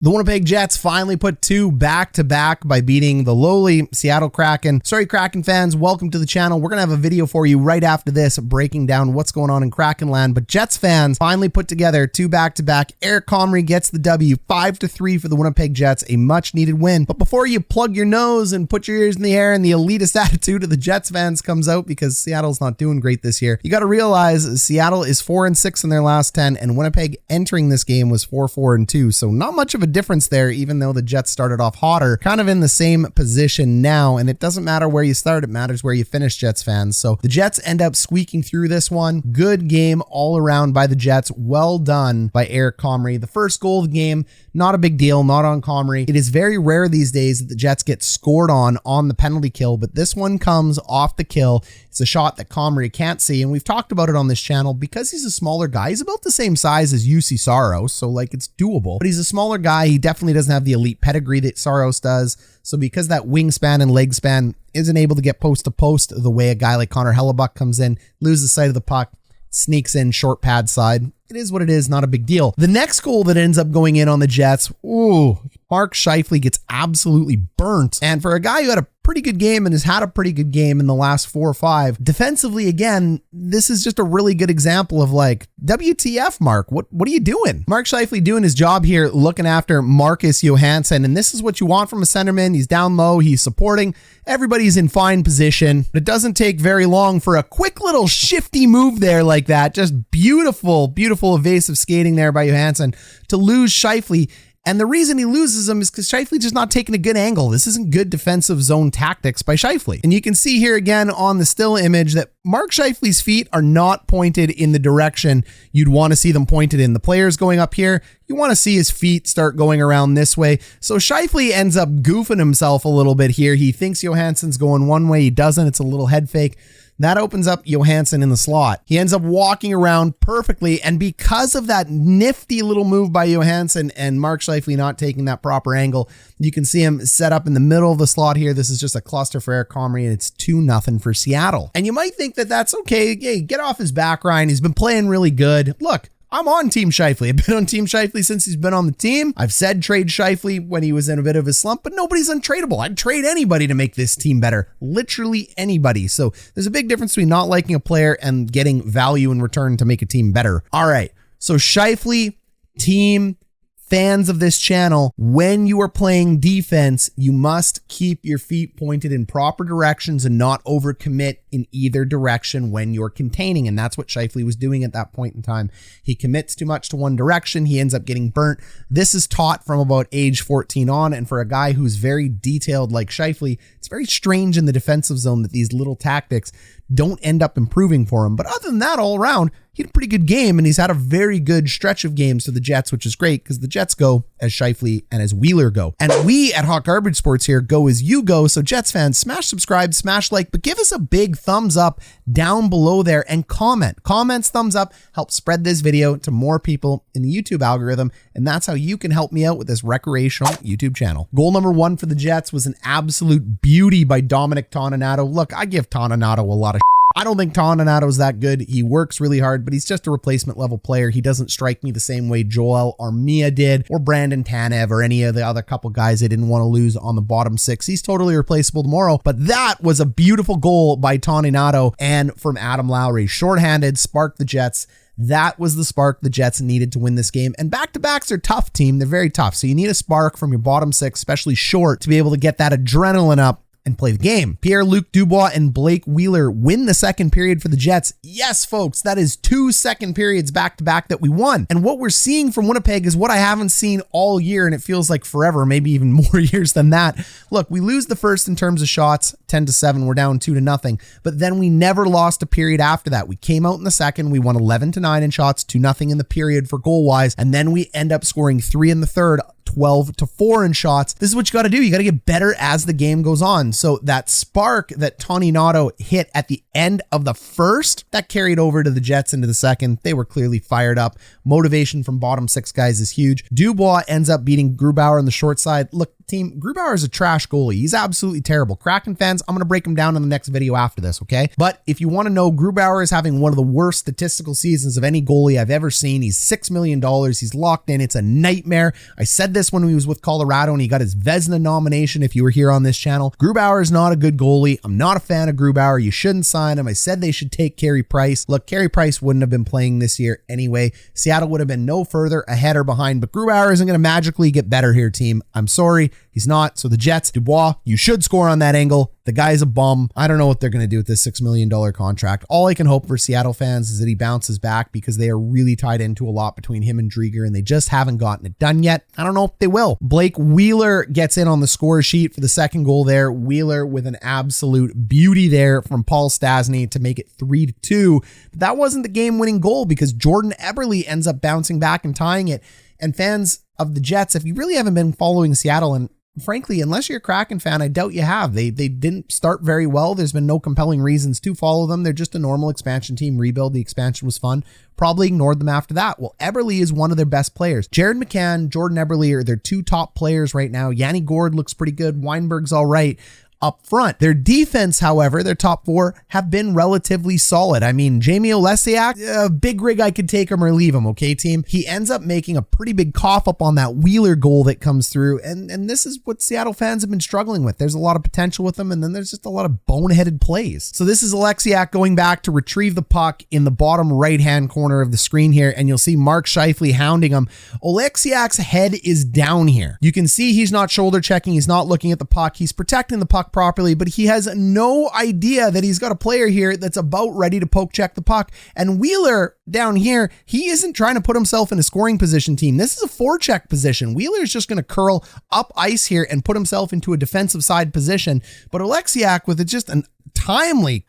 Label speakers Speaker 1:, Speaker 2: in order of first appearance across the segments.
Speaker 1: The Winnipeg Jets finally put two back-to-back by beating the lowly Seattle Kraken. Sorry, Kraken fans, welcome to the channel. We're going to have a video for you right after this breaking down what's going on in Kraken land. But Jets fans finally put together two back-to-back. Eric Comrie gets the W, 5-3 for the Winnipeg Jets, a much-needed win. But before you plug your nose and put your ears in the air and the elitist attitude of the Jets fans comes out because Seattle's not doing great this year, you got to realize Seattle is 4-6 in their last 10, and Winnipeg entering this game was 4-4-2. So not much of a difference there, even though the Jets started off hotter, kind of in the same position now, and it doesn't matter where you start, it matters where you finish, Jets fans. So the Jets end up squeaking through this one. Good game all around by the Jets. Well done by Eric Comrie. The first goal of the game, not a big deal, not on Comrie. It is very rare these days that the Jets get scored on the penalty kill, but this one comes off the kill. It's a shot that Comrie can't see, and we've talked about it on this channel because he's a smaller guy. He's about the same size as UC Saros, so like it's doable, but he's a smaller guy. He definitely doesn't have the elite pedigree that Saros does. So because that wingspan and leg span isn't able to get post to post the way a guy like Connor Hellebuck comes in, loses sight of the puck, sneaks in short pad side. It is what it is, not a big deal. The next goal that ends up going in on the Jets, Mark Scheifele gets absolutely burnt. And for a guy who had a pretty good game and has had a pretty good game in the last 4 or 5, defensively, again, this is just a really good example of like, WTF, Mark, what are you doing? Mark Scheifele doing his job here, looking after Marcus Johansson, and this is what you want from a centerman. He's down low, he's supporting, everybody's in fine position. It doesn't take very long for a quick little shifty move there like that. Just beautiful evasive skating there by Johansson to lose Scheifele. And the reason he loses him is because Scheifele just not taking a good angle. This isn't good defensive zone tactics by Scheifele. And you can see here again on the still image that Mark Scheifele's feet are not pointed in the direction you'd want to see them pointed in. The player's going up here. You want to see his feet start going around this way. So Scheifele ends up goofing himself a little bit here. He thinks Johansson's going one way. He doesn't. It's a little head fake. That opens up Johansson in the slot. He ends up walking around perfectly, and because of that nifty little move by Johansson and Mark Scheifele not taking that proper angle, you can see him set up in the middle of the slot here. This is just a cluster for Eric Comrie, and it's 2-0 for Seattle. And you might think that that's okay. Hey, get off his back, Ryan. He's been playing really good. Look, I'm on Team Scheifele. I've been on Team Scheifele since he's been on the team. I've said trade Scheifele when he was in a bit of a slump, but nobody's untradeable. I'd trade anybody to make this team better. Literally anybody. So there's a big difference between not liking a player and getting value in return to make a team better. All right. So Scheifele, team, fans of this channel, when you are playing defense, you must keep your feet pointed in proper directions and not overcommit in either direction when you're containing. And that's what Scheifele was doing at that point in time. He commits too much to one direction. He ends up getting burnt. This is taught from about age 14 on. And for a guy who's very detailed like Scheifele, it's very strange in the defensive zone that these little tactics don't end up improving for him. But other than that, all around, he had a pretty good game, and he's had a very good stretch of games for the Jets, which is great because the Jets go as Scheifele and as Wheeler go. And we at Hot Garbage Sports here go as you go. So Jets fans, smash subscribe, smash like, but give us a big thumbs up down below there and comment. Comments, thumbs up, help spread this video to more people in the YouTube algorithm. And that's how you can help me out with this recreational YouTube channel. Goal number 1 for the Jets was an absolute beauty by Dominic Toninato. Look, I give Toninato a lot of I don't think Toninato's that good. He works really hard, but he's just a replacement level player. He doesn't strike me the same way Joel Armia did, or Brandon Tanev, or any of the other couple guys they didn't want to lose on the bottom 6. He's totally replaceable tomorrow, but that was a beautiful goal by Toninato and from Adam Lowry. Shorthanded, sparked the Jets. That was the spark the Jets needed to win this game. And back-to-backs are tough, team. They're very tough. So you need a spark from your bottom 6, especially short, to be able to get that adrenaline up and play the game. Pierre-Luc Dubois and Blake Wheeler win the second period for the Jets. Yes, folks, that is 2 second periods back-to-back that we won. And what we're seeing from Winnipeg is what I haven't seen all year, and it feels like forever, maybe even more years than that. Look, we lose the first in terms of shots, 10-7. We're down 2-0. But then we never lost a period after that. We came out in the second. We won 11-9 in shots, 2-0 in the period for goal-wise. And then we end up scoring 3 in the third, 12-4 in shots. This is what you got to do. You got to get better as the game goes on. So that spark that Toninato hit at the end of the first, that carried over to the Jets into the second. They were clearly fired up. Motivation from bottom 6 guys is huge. Dubois ends up beating Grubauer on the short side. Look, team, Grubauer is a trash goalie. He's absolutely terrible. Kraken fans, I'm going to break him down in the next video after this, okay? But if you want to know, Grubauer is having one of the worst statistical seasons of any goalie I've ever seen. He's $6 million. He's locked in. It's a nightmare. I said this when he was with Colorado and he got his Vezina nomination if you were here on this channel. Grubauer is not a good goalie. I'm not a fan of Grubauer. You shouldn't sign him. I said they should take Carey Price. Look, Carey Price wouldn't have been playing this year anyway. Seattle would have been no further ahead or behind, but Grubauer isn't going to magically get better here, team. I'm sorry. He's not. So the Jets, Dubois, you should score on that angle. The guy's a bum. I don't know what they're going to do with this $6 million contract. All I can hope for Seattle fans is that he bounces back because they are really tied into a lot between him and Drieger and they just haven't gotten it done yet. I don't know if they will. Blake Wheeler gets in on the score sheet for the second goal there. Wheeler with an absolute beauty there from Paul Stastny to make it 3-2. But that wasn't the game-winning goal because Jordan Eberle ends up bouncing back and tying it. And fans of the Jets, if you really haven't been following Seattle, and frankly, unless you're a Kraken fan, I doubt you have. They didn't start very well. There's been no compelling reasons to follow them. They're just a normal expansion team rebuild. The expansion was fun. Probably ignored them after that. Well, Eberle is one of their best players. Jared McCann, Jordan Eberle are their two top players right now. Yanni Gourde looks pretty good. Weinberg's all right up front. Their defense, however, their top four have been relatively solid. I mean, Jamie Olesiak, big rig, I could take him or leave him, okay, team? He ends up making a pretty big cough up on that Wheeler goal that comes through, and this is what Seattle fans have been struggling with. There's a lot of potential with them, and then there's just a lot of boneheaded plays. So this is Olesiak going back to retrieve the puck in the bottom right-hand corner of the screen here, and you'll see Mark Scheifele hounding him. Olesiak's head is down here. You can see he's not shoulder checking. He's not looking at the puck. He's protecting the puck properly, but he has no idea that he's got a player here that's about ready to poke check the puck. And Wheeler down here, he isn't trying to put himself in a scoring position, team. This is a forecheck position. Wheeler's just going to curl up ice here and put himself into a defensive side position. But Olesiak with just a timely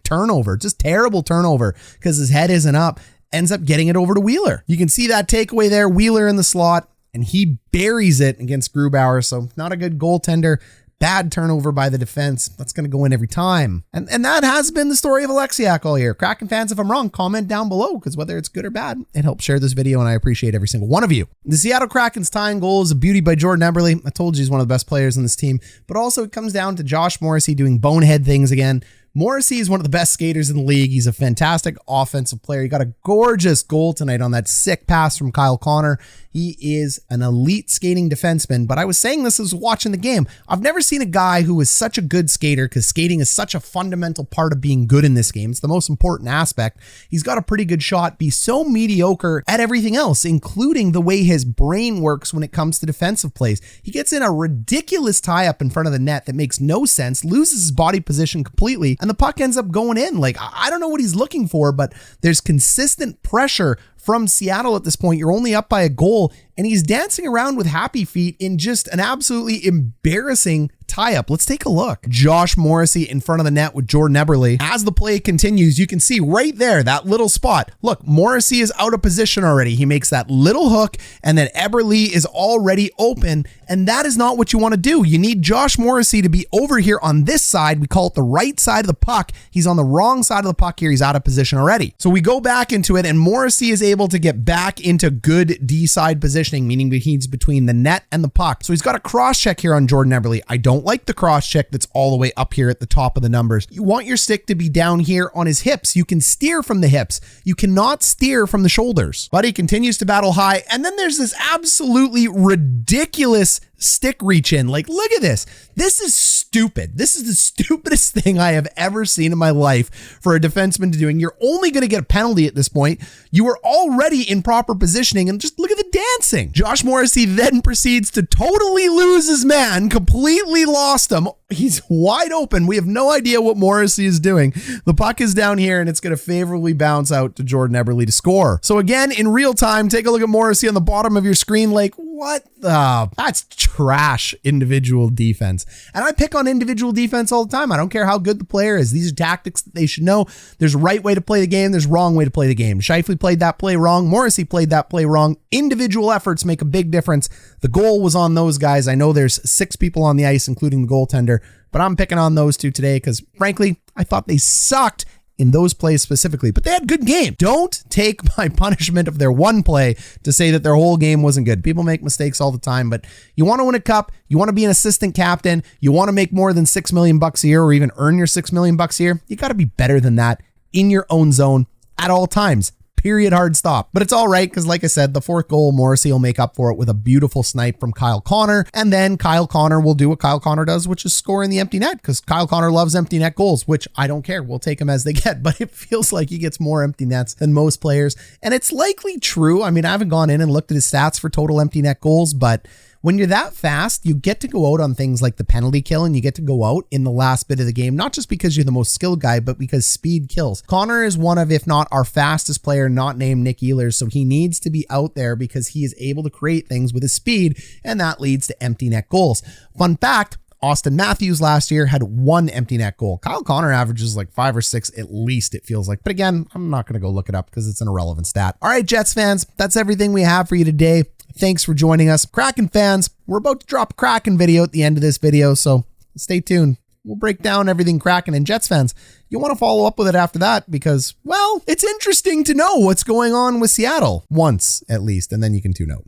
Speaker 1: turnover, just terrible turnover because his head isn't up, ends up getting it over to Wheeler. You can see that takeaway there, Wheeler in the slot, and he buries it against Grubauer. So not a good goaltender. Bad turnover by the defense. That's going to go in every time. And that has been the story of Olesiak all year. Kraken fans, if I'm wrong, comment down below because whether it's good or bad, it helps share this video and I appreciate every single one of you. The Seattle Kraken's tying goal is a beauty by Jordan Eberle. I told you he's one of the best players on this team, but also it comes down to Josh Morrissey doing bonehead things again. Morrissey is one of the best skaters in the league. He's a fantastic offensive player. He got a gorgeous goal tonight on that sick pass from Kyle Connor. He is an elite skating defenseman, but I was saying this as I was watching the game. I've never seen a guy who is such a good skater because skating is such a fundamental part of being good in this game. It's the most important aspect. He's got a pretty good shot, be so mediocre at everything else, including the way his brain works when it comes to defensive plays. He gets in a ridiculous tie-up in front of the net that makes no sense, loses his body position completely, and the puck ends up going in. Like, I don't know what he's looking for, but there's consistent pressure from Seattle at this point. You're only up by a goal, and he's dancing around with happy feet in just an absolutely embarrassing tie-up. Let's take a look. Josh Morrissey in front of the net with Jordan Eberle. As the play continues, you can see right there, that little spot. Look, Morrissey is out of position already. He makes that little hook, and then Eberle is already open, and that is not what you want to do. You need Josh Morrissey to be over here on this side. We call it the right side of the puck. He's on the wrong side of the puck here. He's out of position already. So we go back into it, and Morrissey is able to get back into good D-side positioning, meaning he's between the net and the puck. So he's got a cross check here on Jordan Eberle. I don't like the cross check that's all the way up here at the top of the numbers. You want your stick to be down here on his hips. You can steer from the hips. You cannot steer from the shoulders. But he continues to battle high. And then there's this absolutely ridiculous stick reach in. Like, look at this. This is stupid. This is the stupidest thing I have ever seen in my life for a defenseman to do. And you're only going to get a penalty at this point. You were already in proper positioning, and just look at the dancing. Josh Morrissey then proceeds to totally lose his man, completely lost him. He's wide open. We have no idea what Morrissey is doing. The puck is down here, and it's going to favorably bounce out to Jordan Eberle to score. So again, in real time, take a look at Morrissey on the bottom of your screen. Like, what the? That's trash individual defense. And I pick on individual defense all the time. I don't care how good the player is. These are tactics that they should know. There's a right way to play the game. There's a wrong way to play the game. Scheifele played that play wrong. Morrissey played that play wrong. Individual efforts make a big difference. The goal was on those guys. I know there's 6 people on the ice, including the goaltender, but I'm picking on those two today because, frankly, I thought they sucked in those plays specifically, but they had good game. Don't take my punishment of their one play to say that their whole game wasn't good. People make mistakes all the time, but you want to win a cup, you want to be an assistant captain, you want to make more than $6 million a year or even earn your $6 million a year, you got to be better than that in your own zone at all times. Period, hard stop. But it's all right because, like I said, the fourth goal, Morrissey will make up for it with a beautiful snipe from Kyle Connor. And then Kyle Connor will do what Kyle Connor does, which is score in the empty net, because Kyle Connor loves empty net goals, which I don't care. We'll take them as they get. But it feels like he gets more empty nets than most players. And it's likely true. I mean, I haven't gone in and looked at his stats for total empty net goals, but when you're that fast, you get to go out on things like the penalty kill, and you get to go out in the last bit of the game, not just because you're the most skilled guy, but because speed kills. Connor is one of, if not our fastest player, not named Nick Ehlers, so he needs to be out there because he is able to create things with his speed, and that leads to empty net goals. Fun fact, Austin Matthews last year had 1 empty net goal. Kyle Connor averages like 5 or 6 at least, it feels like. But again, I'm not going to go look it up because it's an irrelevant stat. All right, Jets fans, that's everything we have for you today. Thanks for joining us. Kraken fans, we're about to drop a Kraken video at the end of this video, so stay tuned. We'll break down everything Kraken. And Jets fans, you'll want to follow up with it after that because, well, it's interesting to know what's going on with Seattle once at least, and then you can tune out.